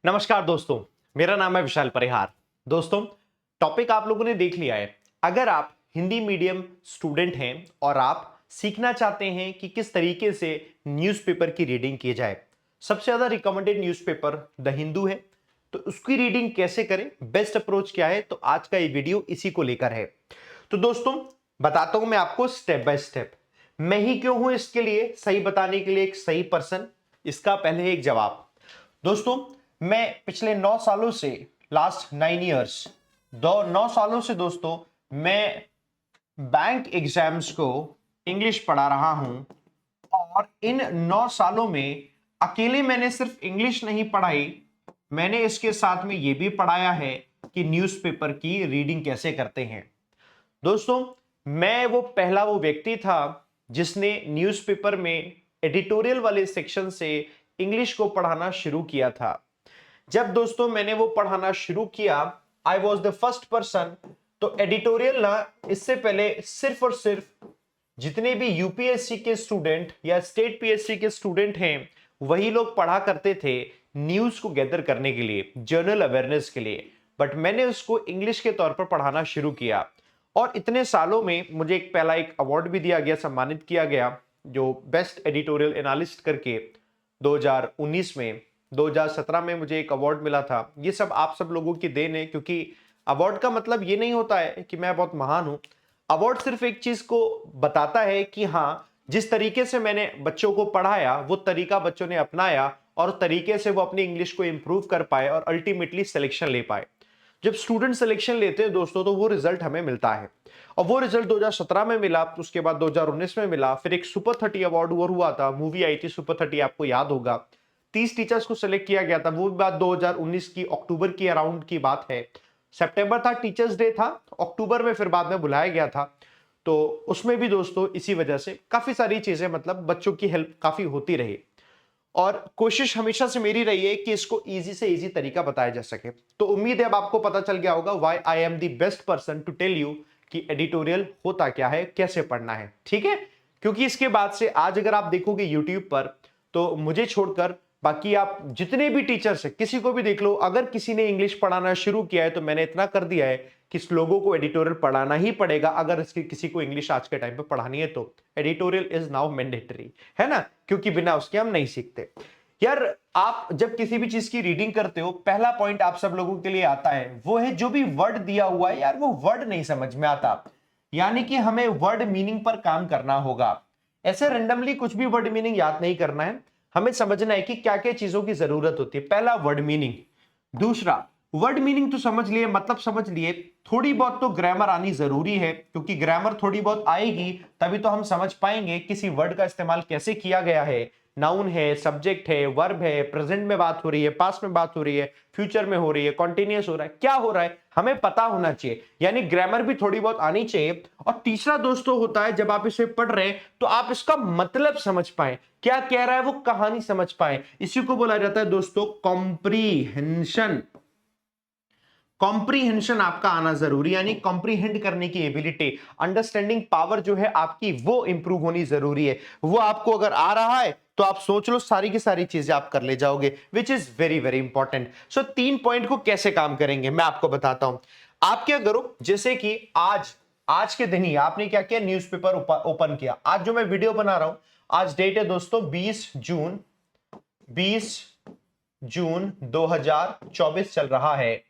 नमस्कार दोस्तों, मेरा नाम है विशाल परिहार। दोस्तों, टॉपिक आप लोगों ने देख लिया है। अगर आप हिंदी मीडियम स्टूडेंट हैं और आप सीखना चाहते हैं कि किस तरीके से न्यूज़पेपर की रीडिंग की जाए, सबसे ज़्यादा रिकमेंडेड न्यूज़पेपर द हिंदू है। तो उसकी रीडिंग कैसे करें, बेस्ट अप्रोच क्या है, तो आज का ये वीडियो इसी को लेकर है। तो दोस्तों, बताता हूं मैं आपको स्टेप बाय स्टेप। मैं ही क्यों हूं इसके लिए सही बताने के लिए एक सही पर्सन, इसका पहले एक जवाब। दोस्तों, मैं पिछले 9 सालों से, लास्ट 9 इयर्स, 9 सालों से दोस्तों मैं बैंक एग्जाम्स को इंग्लिश पढ़ा रहा हूं। और इन 9 सालों में अकेले मैंने सिर्फ इंग्लिश नहीं पढ़ाई, मैंने इसके साथ में यह भी पढ़ाया है कि न्यूज़पेपर की रीडिंग कैसे करते हैं। दोस्तों, मैं वो व्यक्ति था जिसने न्यूज़पेपर में एडिटोरियल वाले सेक्शन से इंग्लिश को पढ़ाना शुरू किया था। जब दोस्तों मैंने वो पढ़ाना शुरू किया, I was the first person. तो एडिटोरियल ना, इससे पहले सिर्फ और सिर्फ जितने भी यूपीएससी के स्टूडेंट या स्टेट पीएससी के स्टूडेंट हैं वही लोग पढ़ा करते थे न्यूज को गैदर करने के लिए, जर्नल अवेयरनेस के लिए। बट मैंने उसको इंग्लिश के तौर पर पढ़ाना शुरू किया और इतने सालों में मुझे पहला एक अवार्ड भी दिया गया, सम्मानित किया गया, जो बेस्ट एडिटोरियल एनालिस्ट करके 2019 में। 2017 में मुझे एक अवार्ड मिला था। ये सब आप सब लोगों की देन है, क्योंकि अवार्ड का मतलब ये नहीं होता है कि मैं बहुत महान हूं। अवार्ड सिर्फ एक चीज को बताता है कि हाँ, जिस तरीके से मैंने बच्चों को पढ़ाया वो तरीका बच्चों ने अपनाया और तरीके से वो अपनी इंग्लिश को इंप्रूव कर पाए और अल्टीमेटली सिलेक्शन ले पाए। जब स्टूडेंट सिलेक्शन लेते हैं दोस्तों, तो वो रिजल्ट हमें मिलता है और वो रिजल्ट 2017 में मिला, उसके बाद 2019 में मिला। फिर एक सुपर 30 अवार्ड और हुआ था, मूवी आई थी सुपर 30, आपको याद होगा। 30 टीचर्स को सिलेक्ट किया गया था। वो भी बात 2019 की अक्टूबर की अराउंड की बात है। सितंबर था, टीचर्स डे था, अक्टूबर में फिर बाद में बुलाया गया था। तो उसमें भी दोस्तों इसी वजह से काफी सारी चीजें, मतलब बच्चों की हेल्प काफी होती रही और कोशिश हमेशा से मेरी रही है कि इसको इजी से इजी तरीका बताया जा सके। तो उम्मीद है अब आपको पता चल गया होगा why I am the best person to tell you कि एडिटोरियल होता क्या है, कैसे पढ़ना है, ठीक है। क्योंकि इसके बाद से आज अगर आप देखोगे यूट्यूब पर, तो मुझे छोड़कर बाकी आप जितने भी टीचर्स हैं, किसी को भी देख लो, अगर किसी ने इंग्लिश पढ़ाना शुरू किया है तो मैंने इतना कर दिया है कि इस लोगों को एडिटोरियल पढ़ाना ही पड़ेगा। अगर इसकी किसी को इंग्लिश आज के टाइम पे पढ़ानी है तो एडिटोरियल इज नाउ मैंडेटरी, है ना, क्योंकि बिना उसके हम नहीं सीखते। यार, आप जब किसी भी चीज की रीडिंग करते हो, पहला पॉइंट आप सब लोगों के लिए आता है, वो है जो भी वर्ड दिया हुआ है यार, वो वर्ड नहीं समझ में आता। यानी कि हमें वर्ड मीनिंग पर काम करना होगा। ऐसे रैंडमली कुछ भी वर्ड मीनिंग याद नहीं करना है, हमें समझना है कि क्या क्या चीजों की जरूरत होती है। पहला, वर्ड मीनिंग। दूसरा, वर्ड मीनिंग तो समझ लिए, मतलब समझ लिए, थोड़ी बहुत तो ग्रामर आनी जरूरी है, क्योंकि ग्रामर थोड़ी बहुत आएगी तभी तो हम समझ पाएंगे किसी वर्ड का इस्तेमाल कैसे किया गया है। नाउन है, सब्जेक्ट है, वर्ब है, प्रेजेंट में बात हो रही है, पास्ट में बात हो रही है, फ्यूचर में हो रही है, कॉन्टिन्यूअस हो रहा है, क्या हो रहा है, हमें पता होना चाहिए। यानी ग्रामर भी थोड़ी बहुत आनी चाहिए। और तीसरा दोस्तों होता है, जब आप इसे पढ़ रहे हैं तो आप इसका मतलब समझ पाए, क्या कह रहा है वो कहानी समझ पाए। इसी को बोला जाता है दोस्तों कॉम्प्रीहेंशन। कॉम्प्रीहेंशन आपका आना जरूरी, यानी कॉम्प्रीहेंड करने की एबिलिटी, अंडरस्टैंडिंग पावर जो है आपकी, वो इंप्रूव होनी जरूरी है। वो आपको अगर आ रहा है तो आप सोच लो सारी की सारी चीजें आप कर ले जाओगे, which is very very important. So 3 point को कैसे काम करेंगे मैं आपको बताता हूं। आप क्या करो, जैसे कि आज के दिन ही आपने क्या किया, न्यूज़पेपर ओपन किया। आज जो मैं वीडियो बना रहा हूं, आज डेट है दोस्तों 20 जून 2024 चल रहा है।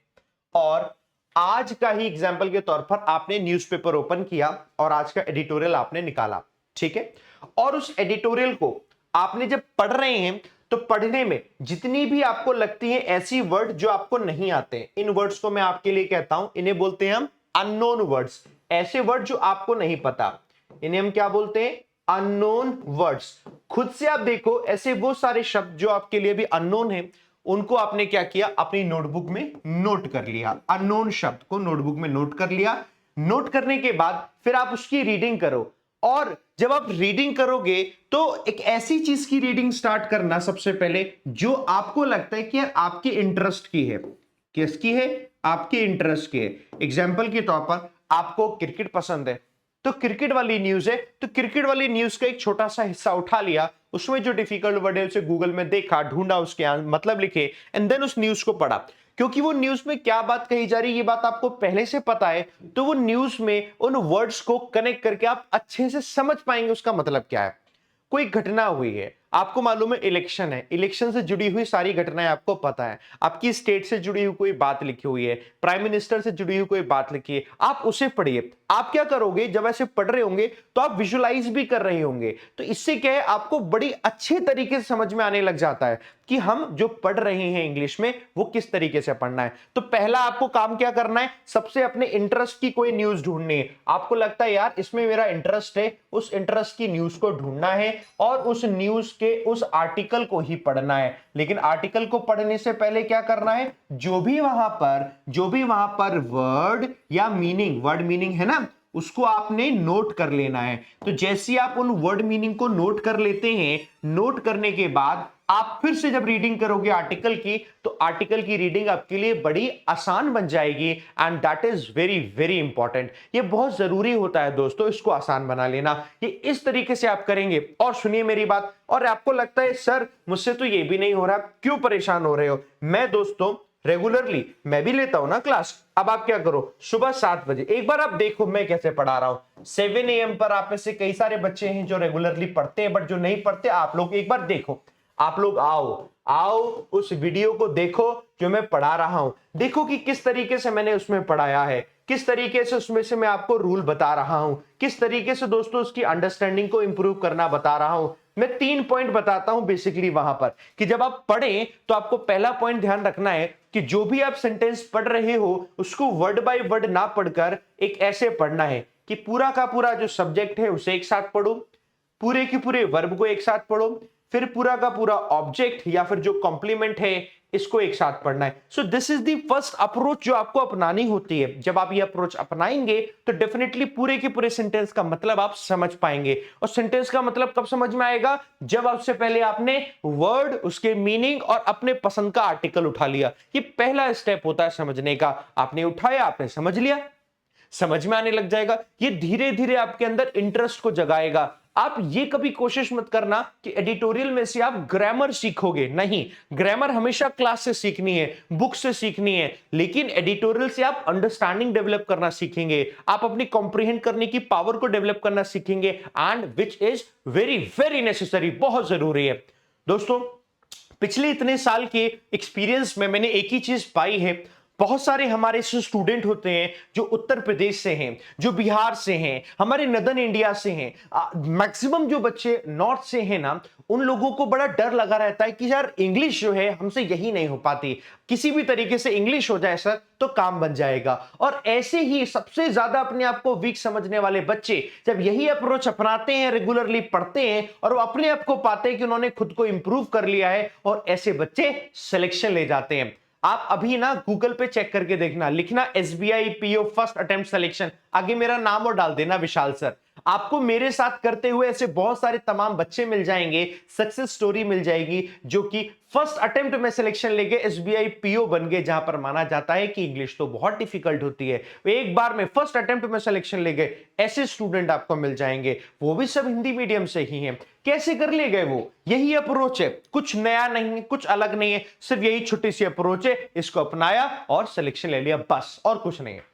और आज का ही एग्जाम्पल के तौर पर आपने न्यूज़पेपर ओपन किया और आज का एडिटोरियल आपने निकाला, ठीक है। और उस एडिटोरियल को आपने जब पढ़ रहे हैं तो पढ़ने में जितनी भी आपको लगती है ऐसी वर्ड जो आपको नहीं आते हैं, इन वर्ड्स को मैं आपके लिए कहता हूं, इन्हें बोलते हैं हम अननोन वर्ड्स। ऐसे वर्ड जो आपको नहीं पता, इन्हें हम क्या बोलते हैं, अननोन वर्ड्स। खुद से आप देखो, ऐसे वो सारे शब्द जो आपके लिए भी अननोन है, उनको आपने क्या किया, अपनी नोटबुक में नोट कर लिया। अननोन शब्द को नोटबुक में नोट कर लिया। नोट करने के बाद फिर आप उसकी रीडिंग करो। और जब आप रीडिंग करोगे तो एक ऐसी चीज की रीडिंग स्टार्ट करना सबसे पहले जो आपको लगता है कि यार आपके इंटरेस्ट की है। किसकी है, आपके इंटरेस्ट की है। एग्जाम्पल के तौर पर आपको क्रिकेट पसंद है तो क्रिकेट वाली न्यूज है, तो क्रिकेट वाली न्यूज का एक छोटा सा हिस्सा उठा लिया, उसमें जो डिफिकल्ट वर्ड है उसे गूगल में देखा, ढूंढा, उसके मतलब लिखे एंड देन उस न्यूज को पढ़ा। क्योंकि वो न्यूज में क्या बात कही जा रही है ये बात आपको पहले से पता है, तो वो न्यूज में उन वर्ड्स को कनेक्ट करके आप अच्छे से समझ पाएंगे उसका मतलब क्या है। कोई घटना हुई है, आपको मालूम है इलेक्शन है, इलेक्शन से जुड़ी हुई सारी घटनाएं आपको पता है, आपकी स्टेट से जुड़ी हुई कोई बात लिखी हुई है, प्राइम मिनिस्टर से जुड़ी हुई कोई बात लिखी है, आप उसे पढ़िए। आप क्या करोगे, जब ऐसे पढ़ रहे होंगे तो आप विजुलाइज भी कर रहे होंगे, तो इससे क्या है आपको बड़ी अच्छे तरीके से समझ में आने लग जाता है कि हम जो पढ़ रहे हैं इंग्लिश में वो किस तरीके से पढ़ना है। तो पहला आपको काम क्या करना है, सबसे अपने इंटरेस्ट की कोई न्यूज ढूंढनी है। आपको लगता है यार इसमें मेरा इंटरेस्ट है, उस इंटरेस्ट की न्यूज को ढूंढना है और उस न्यूज के उस आर्टिकल को ही पढ़ना है। लेकिन आर्टिकल को पढ़ने से पहले क्या करना है, जो भी वहां पर वर्ड या मीनिंग, वर्ड मीनिंग है ना, उसको आपने नोट कर लेना है। तो जैसे आप उन वर्ड मीनिंग को नोट कर लेते हैं, नोट करने के बाद आप फिर से जब रीडिंग करोगे आर्टिकल की, तो आर्टिकल की रीडिंग आपके लिए बड़ी आसान बन जाएगी and that is very very important. ये बहुत जरूरी होता है दोस्तों, इसको आसान बना लेना। ये इस तरीके से आप करेंगे। और सुनिए मेरी बात, और आपको लगता है सर मुझसे तो ये भी नहीं हो रहा, क्यों परेशान हो रहे हो? मैं दोस्तों रेगुलरली मैं भी लेता हूं ना क्लास। अब आप क्या करो, सुबह 7 बजे एक बार आप देखो मैं कैसे पढ़ा रहा हूं। 7 AM पर आप में से कई सारे बच्चे हैं जो रेगुलरली पढ़ते हैं, बट जो नहीं पढ़ते आप लोग एक बार देखो, आप लोग आओ आओ उस वीडियो को देखो जो मैं पढ़ा रहा हूं, देखो कि किस तरीके से मैंने उसमें पढ़ाया है, किस तरीके से उसमें से मैं आपको रूल बता रहा हूं, किस तरीके से दोस्तों उसकी अंडरस्टैंडिंग को इंप्रूव करना बता रहा हूं। मैं 3 पॉइंट बताता हूं बेसिकली वहां पर कि जब आप पढ़ें तो आपको पहला पॉइंट ध्यान रखना है कि जो भी आप सेंटेंस पढ़ रहे हो उसको वर्ड बाय वर्ड ना पढ़कर एक ऐसे पढ़ना है कि पूरा का पूरा जो सब्जेक्ट है उसे एक साथ पढ़ो, पूरे के पूरे वर्ब को एक साथ पढ़ो, फिर पूरा का पूरा ऑब्जेक्ट या फिर जो कॉम्प्लीमेंट है इसको एक साथ पढ़ना है। So this is the first approach जो आपको अपनानी होती है। जब आप ये अप्रोच अपनाएंगे तो डेफिनेटली पूरे के पूरे सेंटेंस का मतलब आप समझ पाएंगे। और सेंटेंस का मतलब कब समझ में आएगा, जब आपसे पहले आपने वर्ड, उसके मीनिंग और अपने पसंद का आर्टिकल उठा लिया। ये पहला स्टेप होता है समझने का। आपने उठाया, आपने समझ लिया, समझ में आने लग जाएगा। ये धीरे धीरे आपके अंदर इंटरेस्ट को जगाएगा। आप ये कभी कोशिश मत करना कि एडिटोरियल में से आप ग्रामर सीखोगे, नहीं, ग्रामर हमेशा क्लास से सीखनी है, बुक से सीखनी है, लेकिन एडिटोरियल से आप अंडरस्टैंडिंग डेवलप करना सीखेंगे, आप अपनी कॉम्प्रिहेंड करने की पावर को डेवलप करना सीखेंगे and which is very very necessary, बहुत जरूरी है। दोस्तों पिछले इतने साल के एक्सपीरियंस में मैंने एक ही चीज पाई है, बहुत सारे हमारे स्टूडेंट होते हैं जो उत्तर प्रदेश से हैं, जो बिहार से हैं, हमारे नदन इंडिया से हैं, मैक्सिमम जो बच्चे नॉर्थ से हैं ना, उन लोगों को बड़ा डर लगा रहता है कि यार इंग्लिश जो है हमसे यही नहीं हो पाती, किसी भी तरीके से इंग्लिश हो जाए सर तो काम बन जाएगा। और ऐसे ही सबसे ज्यादा अपने आप को वीक समझने वाले बच्चे जब यही अप्रोच अपनाते हैं, रेगुलरली पढ़ते हैं और वो अपने आप को पाते हैं कि उन्होंने खुद को इंप्रूव कर लिया है, और ऐसे बच्चे सिलेक्शन ले जाते हैं। आप अभी ना गूगल पे चेक करके देखना, लिखना SBI PO first attempt selection, आगे मेरा नाम और डाल देना विशाल सर। आपको मेरे साथ करते हुए ऐसे बहुत सारे तमाम बच्चे मिल जाएंगे, सक्सेस स्टोरी मिल जाएगी जो कि फर्स्ट अटेम्प्ट में सिलेक्शन लेके एसबीआई पीओ बन गए, जहां पर माना जाता है कि इंग्लिश तो बहुत डिफिकल्ट होती है, एक बार में फर्स्ट अटेम्प्ट में सिलेक्शन ले गए। ऐसे स्टूडेंट आपको मिल जाएंगे, वो भी सब हिंदी मीडियम से ही हैं। कैसे कर ले गए वो, यही अप्रोच है, कुछ नया नहीं है, कुछ अलग नहीं है, सिर्फ यही छोटी सी अप्रोच है, इसको अपनाया और सिलेक्शन ले लिया, बस और कुछ नहीं है।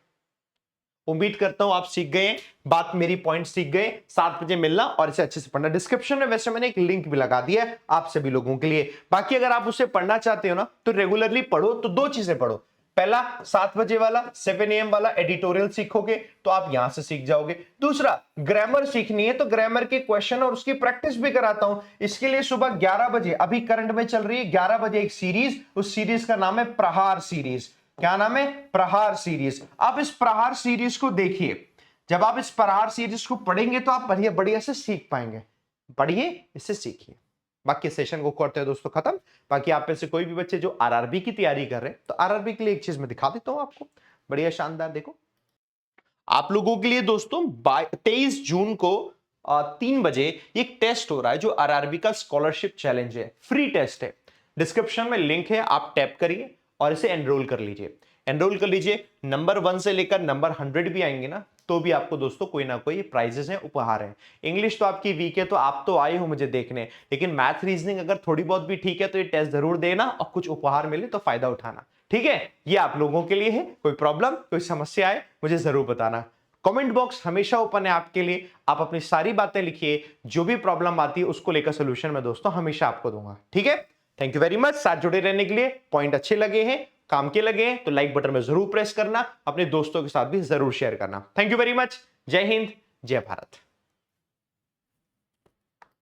उम्मीद करता हूं आप सीख गए बात, मेरी पॉइंट सीख गए। 7 बजे मिलना और इसे अच्छे से पढ़ना। डिस्क्रिप्शन में वैसे मैंने एक लिंक भी लगा दिया है आप सभी लोगों के लिए। बाकी अगर आप उसे पढ़ना चाहते हो ना तो रेगुलरली पढ़ो, तो 2 चीजें पढ़ो। पहला 7 बजे वाला 7 AM वाला एडिटोरियल सीखोगे तो आप यहां से सीख जाओगे। दूसरा ग्रामर सीखनी है तो ग्रामर के क्वेश्चन और उसकी प्रैक्टिस भी कराता हूं। इसके लिए सुबह 11 बजे, अभी करंट में चल रही है 11 बजे एक सीरीज, उस सीरीज का नाम है प्रहार सीरीज। क्या नाम है? प्रहार सीरीज। आप इस प्रहार सीरीज को देखिए, जब आप इस प्रहार सीरीज को पढ़ेंगे तो आप बढ़िया बढ़िया से सीख पाएंगे। पढ़िए, इससे सीखिए। बाकी सेशन को करते हैं दोस्तों खत्म। बाकी आप में से कोई भी बच्चे जो आरआरबी की तैयारी कर रहे हैं तो आरआरबी के लिए एक चीज मैं दिखा देता हूं आपको, बढ़िया शानदार। देखो आप लोगों के लिए दोस्तों 23 जून को 3 बजे एक टेस्ट हो रहा है जो आरआरबी का स्कॉलरशिप चैलेंज है, फ्री टेस्ट है। डिस्क्रिप्शन में लिंक है, आप टैप करिए और इसे एनरोल कर लीजिए। एनरोल कर लीजिए, नंबर 1 से लेकर नंबर 100 भी आएंगे ना तो भी आपको दोस्तों कोई ना कोई प्राइजेस हैं, उपहार हैं। इंग्लिश तो आपकी वीक है तो आप तो आए हो मुझे देखने, लेकिन मैथ रीजनिंग अगर थोड़ी बहुत भी ठीक है तो ये टेस्ट जरूर देना और कुछ उपहार मिले तो फायदा उठाना। ठीक है, ये आप लोगों के लिए है। कोई प्रॉब्लम, कोई समस्या है, मुझे जरूर बताना। कमेंट बॉक्स हमेशा ओपन है आपके लिए, आप अपनी सारी बातें लिखिए, जो भी प्रॉब्लम आती है उसको लेकर सोल्यूशन मैं दोस्तों हमेशा आपको दूंगा। ठीक है, थैंक यू वेरी मच साथ जुड़े रहने के लिए। पॉइंट अच्छे लगे हैं, काम के लगे हैं तो लाइक बटन में जरूर प्रेस करना, अपने दोस्तों के साथ भी जरूर शेयर करना। Thank you very much. जय हिंद, जय भारत।